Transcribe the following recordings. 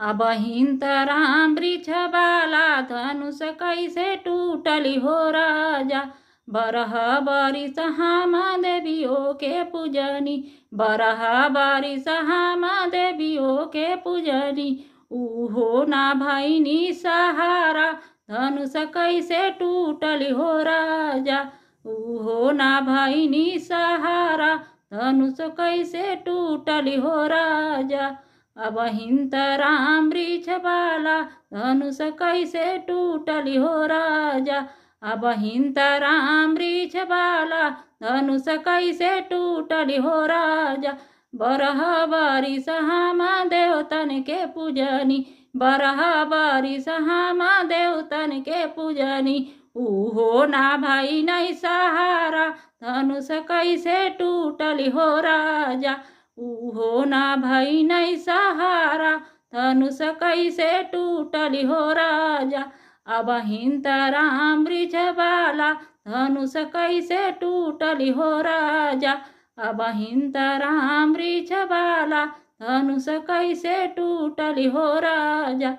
अब हिंतराम वृक्ष बाला धनुष कैसे टूटली हो राजा। बरह बारिश हाम देवियों के पूजनी, बरह बारिश हाम देवियों के पूजनी। उहो ना भैनी सहारा धनुष कैसे टूटली हो राजा। उहो ना भैनी सहारा धनुष कैसे टूटली हो राजा। अब हिंतराम वृक्ष बाला धनुष कैसे टूटली हो राजा। अब हिंतराम वृक्ष बाला धनुष कैसे टूटली हो राजा। बरह बारिश हाम देवतन के पूजनी, बरह बारिश हाम देवतन के पूजनी। उहो ना भाई नहीं सहारा धनुष कैसे टूटली हो राजा। उहो ना भाई नहीं सहारा धनुष कैसे टूटली हो राजा। अब हिंतराम वृक्ष बाला धनुष कैसे टूटली हो राजा। अब हिंतराम वृक्ष बाला धनुष कैसे टूटली हो राजा।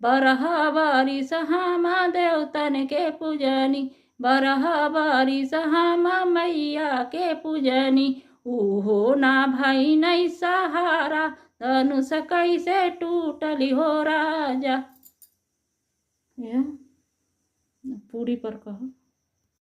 बरह बारिश हाम देवतन के पूजनी, बरह बारिश हाम मैया के पूजनी। उहो ना भाई नहीं सहारा धनुष कैसे टूटली हो राजा। पूरी पर कहो।